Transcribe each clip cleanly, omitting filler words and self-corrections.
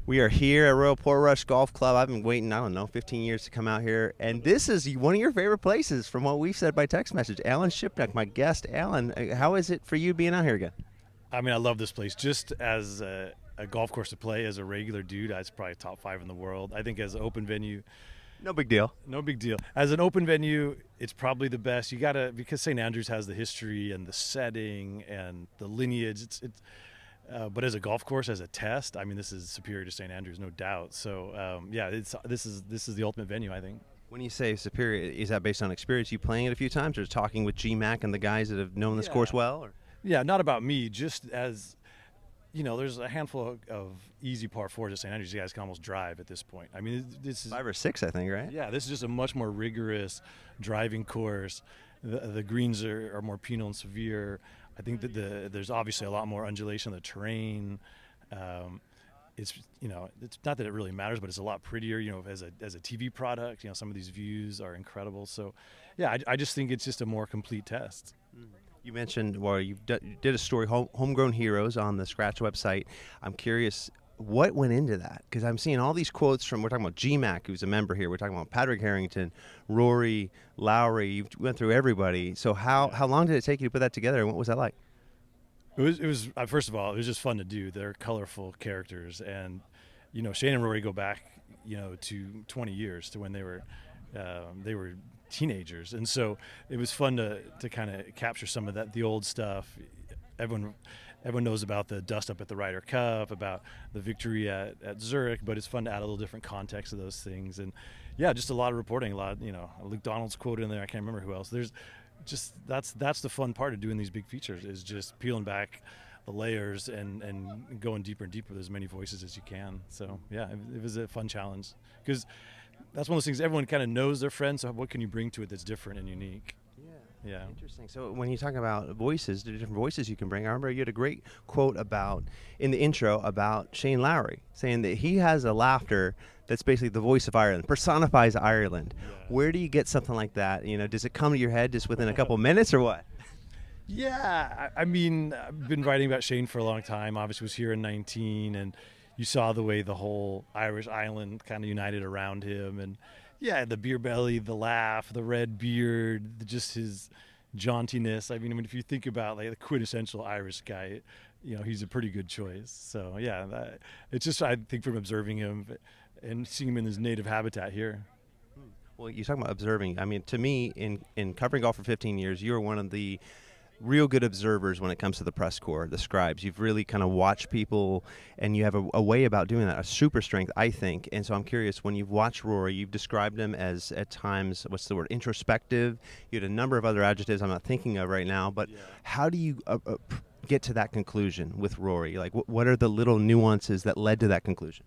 We are here at Royal Portrush Golf Club. I've been waiting, 15 years to come out here. And this is one of your favorite places from what we've said by text message. Alan Shipnuck, my guest. Alan, how is it for you being out here again? I mean, I love this place. Just as a golf course to play, as a regular dude, it's probably top 5 in the world. I think as an open venue, No big deal. no big deal. As an open venue, it's probably the best. You gotta, because St. Andrews has the history and the setting and the lineage. But as a golf course, as a test, I mean, this is superior to St. Andrews, no doubt. So this is the ultimate venue, I think. When you say superior, is that based on experience? You playing it a few times, or talking with GMAC and the guys that have known this course well? Or? Yeah, not about me. Just as there's a handful of easy par fours at St. Andrews you guys can almost drive at this point. I mean, this is 5 or 6, I think, right? Yeah, this is just a much more rigorous driving course. The greens are more penal and severe. I think that there's obviously a lot more undulation on the terrain. It's not that it really matters, but it's a lot prettier. As a TV product, some of these views are incredible. So, yeah, I just think it's just a more complete test. You mentioned, you did a story, Homegrown Heroes, on the Scratch website. I'm curious, what went into that? Because I'm seeing all these quotes we're talking about GMAC, who's a member here. We're talking about Patrick Harrington, Rory, Lowry. You went through everybody. So how long did it take you to put that together, and what was that like? It was first of all, it was just fun to do. They're colorful characters, and Shane and Rory go back to 20 years to when they were teenagers, and so it was fun to kind of capture some of the old stuff. Everyone knows about the dust up at the Ryder Cup, about the victory at Zurich, but it's fun to add a little different context to those things. And yeah, just a lot of reporting, Luke Donald's quote in there. I can't remember who else. There's just that's the fun part of doing these big features, is just peeling back the layers and going deeper and deeper with as many voices as you can. So yeah, it was a fun challenge, because that's one of those things, everyone kind of knows their friend, so what can you bring to it that's different and unique? Yeah. Interesting. So when you talk about voices, the different voices you can bring, I remember you had a great quote in the intro about Shane Lowry, saying that he has a laughter that's basically the voice of Ireland, personifies Ireland. Yeah. Where do you get something like that? Does it come to your head just within a couple minutes, or what? Yeah, I mean, I've been writing about Shane for a long time. Obviously was here in 19, and you saw the way the whole Irish island kind of united around him. And yeah, the beer belly, the laugh, the red beard, just his jauntiness. I mean, if you think about like the quintessential Irish guy, he's a pretty good choice. So yeah, it's just, I think, from observing him and seeing him in his native habitat here. Well, you're talking about observing. I mean, to me, in covering golf for 15 years, you're one of the real good observers when it comes to the press corps, the scribes. You've really kind of watched people, and you have a way about doing that, a super strength, I think. And so I'm curious, when you've watched Rory, you've described him as, at times, what's the word, introspective. You had a number of other adjectives I'm not thinking of right now, but how do you get to that conclusion with Rory? Like, what are the little nuances that led to that conclusion?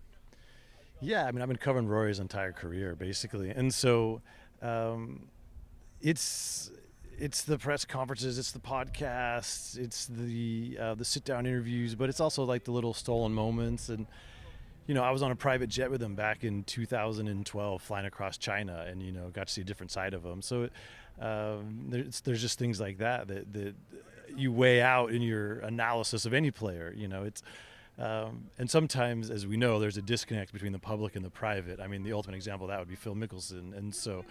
Yeah, I mean, I've been covering Rory's entire career, basically. And so it's the press conferences, it's the podcasts, it's the sit-down interviews, but it's also like the little stolen moments. And I was on a private jet with him back in 2012, flying across China, and got to see a different side of him. So there's just things like that you weigh out in your analysis of any player. And sometimes, as we know, there's a disconnect between the public and the private. I mean, the ultimate example of that would be Phil Mickelson, and so.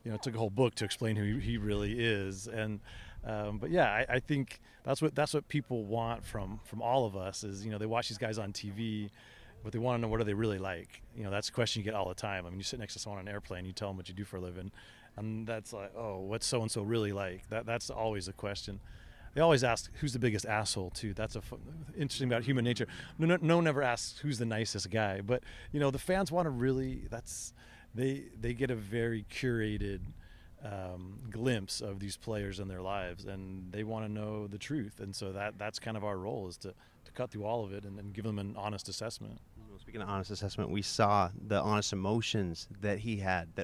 It took a whole book to explain who he really is, and but yeah, I think that's what people want from all of us is they watch these guys on TV, but they want to know, what are they really like. That's a question you get all the time. I mean, you sit next to someone on an airplane, you tell them what you do for a living, and that's like, oh, what's so and so really like? That's always a question. They always ask, who's the biggest asshole too. That's interesting about human nature. No one ever asks who's the nicest guy, but the fans want to really. They get a very curated glimpse of these players and their lives, and they want to know the truth. And so that's kind of our role, is to cut through all of it and give them an honest assessment. Speaking of honest assessment, we saw the honest emotions that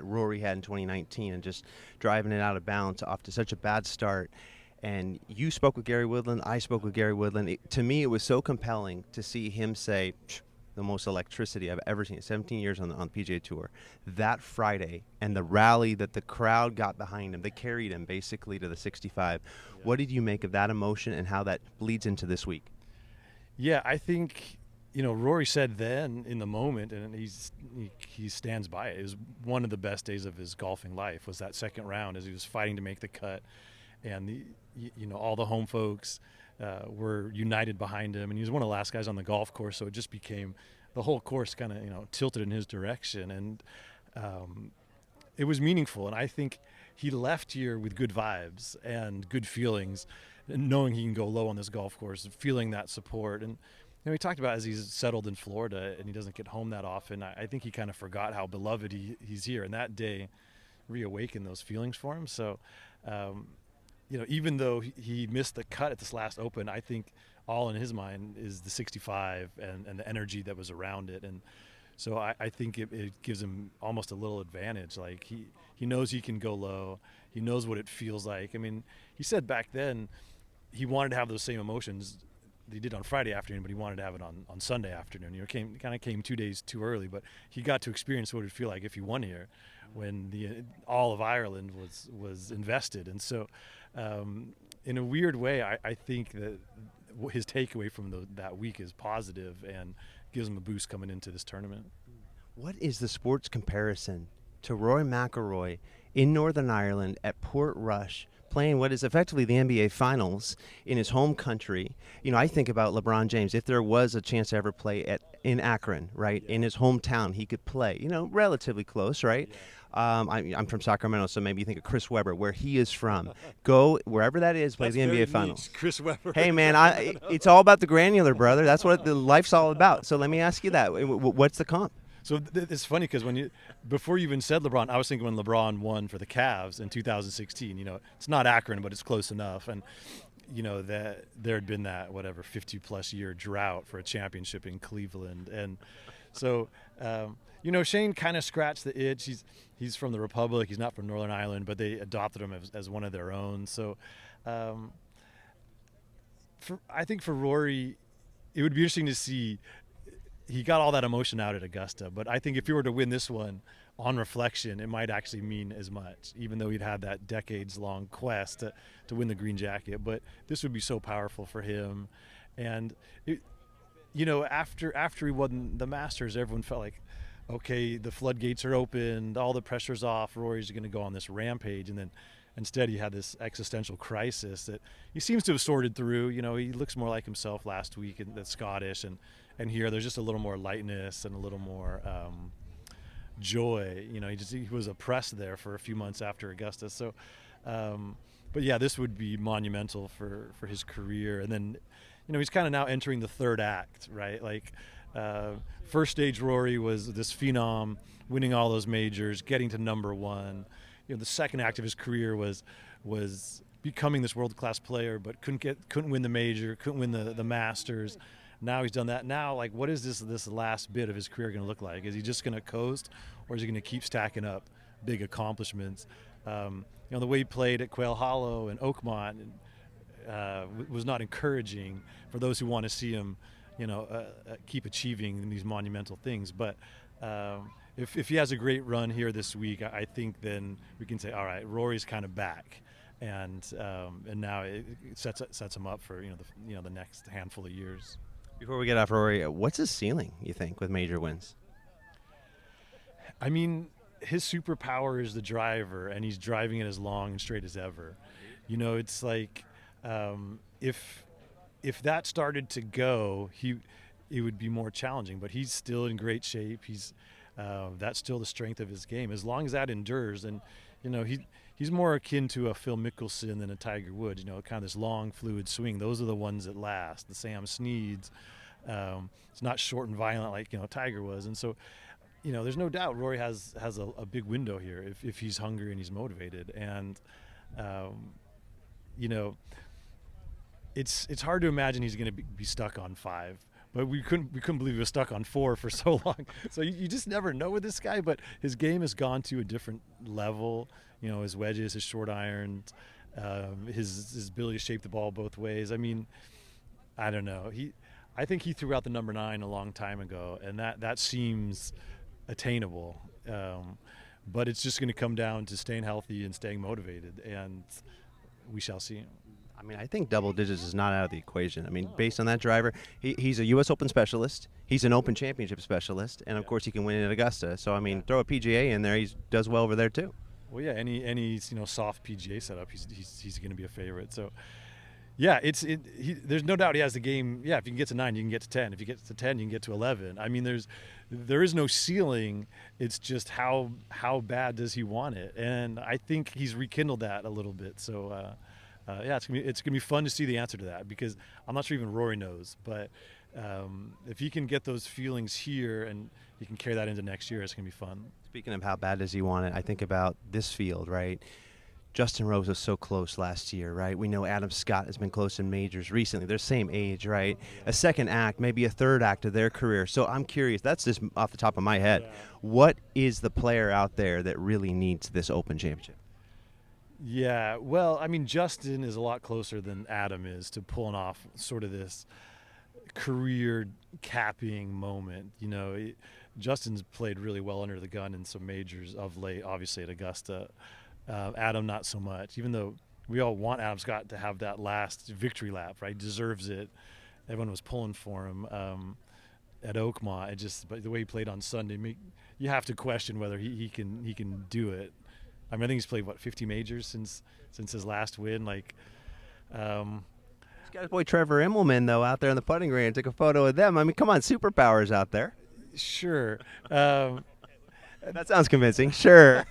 Rory had in 2019, and just driving it out of bounds off to such a bad start. And you spoke with Gary Woodland, I spoke with Gary Woodland. To me, it was so compelling to see him say, the most electricity I've ever seen, 17 years on the PGA Tour, that Friday, and the rally that the crowd got behind him. They carried him basically to the 65. What did you make of that emotion and how that bleeds into this week? Yeah, I think Rory said then in the moment, and he stands by it. It was one of the best days of his golfing life. Was that second round as he was fighting to make the cut, and all the home folks were united behind him, and he was one of the last guys on the golf course. So it just became the whole course kind of tilted in his direction, and it was meaningful. And I think he left here with good vibes and good feelings, and knowing he can go low on this golf course, feeling that support. And he talked about as he's settled in Florida and he doesn't get home that often. I think he kind of forgot how beloved he's here, and that day reawakened those feelings for him. So, even though he missed the cut at this last Open, I think all in his mind is the 65 and the energy that was around it. And so I think it gives him almost a little advantage. Like he knows he can go low. He knows what it feels like. I mean, he said back then he wanted to have those same emotions he did on Friday afternoon, but he wanted to have it on Sunday afternoon. Came 2 days too early, but he got to experience what it would feel like if he won here, when all of Ireland was invested. And so, in a weird way, I think that his takeaway from that week is positive and gives him a boost coming into this tournament. What is the sports comparison to Rory McIlroy in Northern Ireland at Portrush, playing what is effectively the NBA Finals in his home country? I think about LeBron James. If there was a chance to ever play in Akron, right, in his hometown, he could play, relatively close, right? Yeah. I'm from Sacramento, so maybe you think of Chris Webber, where he is from. Go wherever that is, play That's the NBA very Finals. niche, Chris Webber. Hey, man, it's all about the granular, brother. That's what the life's all about. So let me ask you that. What's the comp? So it's funny because before you even said LeBron, I was thinking when LeBron won for the Cavs in 2016. It's not Akron, but it's close enough. And that there had been that 50+ year drought for a championship in Cleveland. And so Shane kind of scratched the itch. He's from the Republic. He's not from Northern Ireland, but they adopted him as one of their own. So I think for Rory, it would be interesting to see. He got all that emotion out at Augusta, but I think if he were to win this one on reflection, it might actually mean as much, even though he'd had that decades-long quest to win the green jacket. But this would be so powerful for him. And, after he won the Masters, everyone felt like, okay, the floodgates are open, all the pressure's off, Rory's going to go on this rampage. And then instead he had this existential crisis that he seems to have sorted through. He looks more like himself last week, and that's Scottish, and here there's just a little more lightness and a little more joy. He was oppressed there for a few months after Augusta. So, but yeah, this would be monumental for his career. And then, he's kind of now entering the third act, right? Like, first stage Rory was this phenom, winning all those majors, getting to number one. The second act of his career was becoming this world-class player, but couldn't win the major, couldn't win the Masters. Now he's done that. Now, like, what is this last bit of his career going to look like? Is he just going to coast, or is he going to keep stacking up big accomplishments? The way he played at Quail Hollow and Oakmont was not encouraging for those who want to see him, keep achieving these monumental things. But if he has a great run here this week, I think then we can say, all right, Rory's kind of back, and now it sets him up for the next handful of years. Before we get off Rory, what's his ceiling, you think, with major wins? I mean, his superpower is the driver, and he's driving it as long and straight as ever. It's like if that started to go, it would be more challenging. But he's still in great shape. That's still the strength of his game. As long as that endures, and he's more akin to a Phil Mickelson than a Tiger Woods. Kind of this long, fluid swing. Those are the ones that last. The Sam Sneads. It's not short and violent like Tiger was. And so, there's no doubt Rory has a big window here if he's hungry and he's motivated. And it's hard to imagine he's going to be stuck on 5. But we couldn't believe he was stuck on 4 for so long. So you just never know with this guy. But his game has gone to a different level. His wedges, his short irons, his ability to shape the ball both ways. I mean, I don't know. I think he threw out the number 9 a long time ago, and that seems attainable. But it's just going to come down to staying healthy and staying motivated, and we shall see. I mean, I think double digits is not out of the equation. I mean, based on that driver, he's a U.S. Open specialist. He's an Open Championship specialist, and of course, he can win at Augusta. So, I mean, throw a PGA in there, he does well over there too. Well, yeah, any soft PGA setup, he's going to be a favorite. So, yeah, there's no doubt he has the game. Yeah, if you can get to 9, you can get to 10. If you get to 10, you can get to 11. I mean, there is no ceiling. It's just how bad does he want it? And I think he's rekindled that a little bit. So, yeah, it's gonna be fun to see the answer to that, because I'm not sure even Rory knows. But if he can get those feelings here and he can carry that into next year, it's gonna be fun. Speaking of how bad does he want it, I think about this field, right? Justin Rose was so close last year, right? We know Adam Scott has been close in majors recently. They're same age, right? A second act, maybe a third act of their career. So I'm curious, that's just off the top of my head. Yeah. What is the player out there that really needs this Open Championship? Yeah, well, I mean, Justin is a lot closer than Adam is to pulling off sort of this career capping moment. Justin's played really well under the gun in some majors of late, obviously at Augusta. Adam, not so much, even though we all want Adam Scott to have that last victory lap, right? Deserves it. Everyone was pulling for him at Oakmont. But the way he played on Sunday, you have to question whether he can do it. I mean, I think he's played 50 majors since his last win. He's got his boy Trevor Immelman though out there in the putting green. Took a photo of them. I mean, come on, superpowers out there. Sure. That sounds convincing. Sure.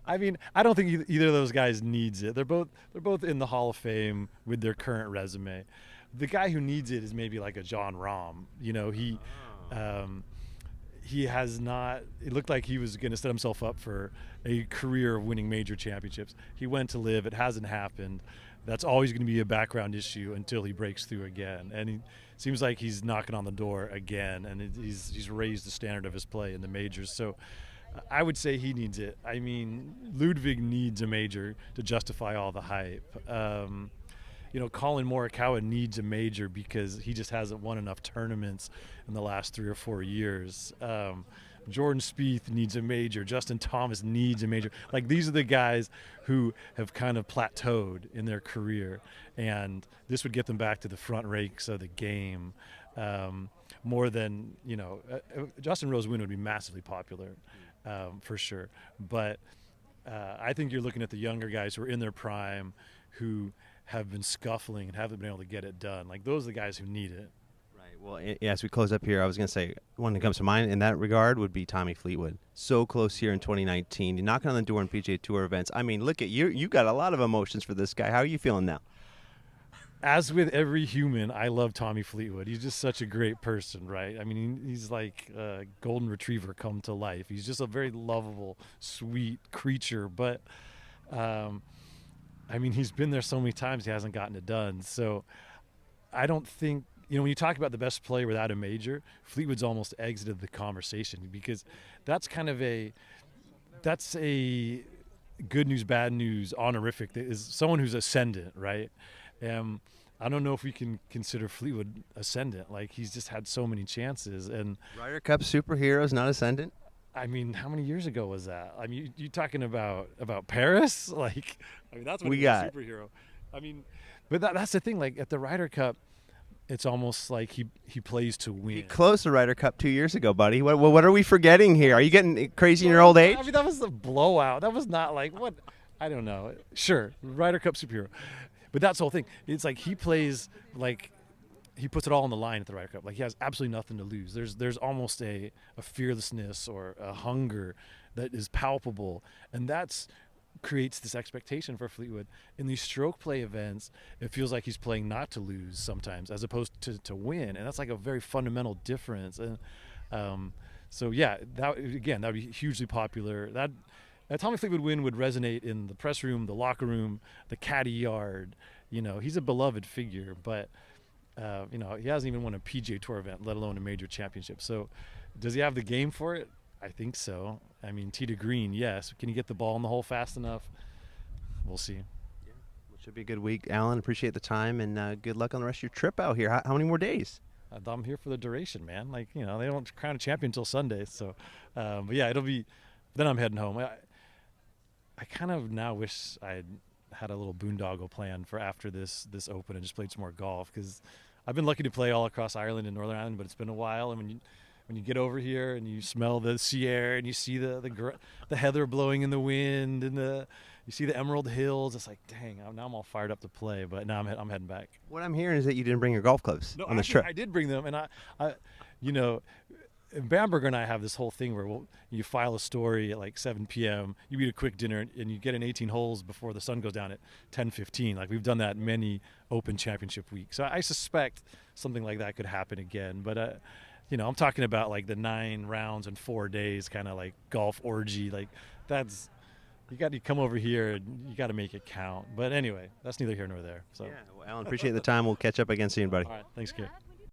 I mean, I don't think either of those guys needs it. They're both in the Hall of Fame with their current resume. The guy who needs it is maybe like a John Rahm. He has not. It looked like he was going to set himself up for a career of winning major championships. He went to live. It hasn't happened. That's always going to be a background issue until he breaks through again. And he seems like he's knocking on the door again, and he's raised the standard of his play in the majors. So I would say he needs it. I mean, Ludwig needs a major to justify all the hype. Colin Morikawa needs a major because he just hasn't won enough tournaments in the last 3 or 4 years. Jordan Spieth needs a major. Justin Thomas needs a major. Like, these are the guys who have kind of plateaued in their career, and this would get them back to the front ranks of the game. More than, Justin Rose win would be massively popular, for sure. But I think you're looking at the younger guys who are in their prime, who have been scuffling and haven't been able to get it done. Like, those are the guys who need it. Right. Well, as we close up here, I was going to say one that comes to mind in that regard would be Tommy Fleetwood. So close here in 2019. You're knocking on the door in PGA Tour events. I mean, look at you. You got a lot of emotions for this guy. How are you feeling now? As with every human, I love Tommy Fleetwood. He's just such a great person, right? I mean, he's like a golden retriever come to life. He's just a very lovable, sweet creature. But, I mean, he's been there so many times, he hasn't gotten it done. So I don't think, when you talk about the best player without a major, Fleetwood's almost exited the conversation, because that's kind of that's a good news, bad news, honorific. That is someone who's ascendant, right? I don't know if we can consider Fleetwood ascendant. Like, he's just had so many chances. And Ryder Cup superheroes, not ascendant? I mean, how many years ago was that? I mean, you talking about Paris? Like, I mean, that's when he was a superhero. I mean, but that's the thing. Like, at the Ryder Cup, it's almost like he plays to win. He closed the Ryder Cup 2 years ago, buddy. What are we forgetting here? Are you getting crazy in your old age? I mean, that was a blowout. That was not like what? I don't know. Sure, Ryder Cup superhero. But that's the whole thing. It's like he plays like he puts it all on the line at the Ryder Cup. Like, he has absolutely nothing to lose. There's almost a fearlessness or a hunger that is palpable, and that's creates this expectation for Fleetwood. In these stroke play events, it feels like he's playing not to lose sometimes, as opposed to win, and that's like a very fundamental difference. And so yeah, that would be hugely popular. That Tommy Fleetwood win would resonate in the press room, the locker room, the caddy yard. He's a beloved figure, but he hasn't even won a PGA Tour event, let alone a major championship. So does he have the game for it? I think so. I mean, tee to green, yes. Can he get the ball in the hole fast enough? We'll see. Yeah. Well, should be a good week. Alan, appreciate the time, and good luck on the rest of your trip out here. How many more days? I'm here for the duration, man. Like, they don't crown a champion until Sunday. So, but yeah, it'll be – then I'm heading home. I kind of now wish I'd had a little boondoggle plan for after this Open and just played some more golf, because I've been lucky to play all across Ireland and Northern Ireland, but it's been a while. And when you get over here and you smell the sea air and you see the heather blowing in the wind and you see the Emerald Hills, it's like, dang, now I'm all fired up to play. But now I'm heading back. What I'm hearing is that you didn't bring your golf clubs on this trip. I did bring them, and I you know, Bamberger and I have this whole thing where you file a story at like 7 p.m., you eat a quick dinner, and you get in 18 holes before the sun goes down at 10:15. Like, we've done that many Open Championship weeks. So I suspect something like that could happen again. But, I'm talking about like the 9 rounds in 4 days kind of like golf orgy. Like, that's... You got to come over here and you got to make it count. But anyway, that's neither here nor there. So, yeah, well, Alan, appreciate the time. We'll catch up again soon, buddy. All right, thanks, Kit.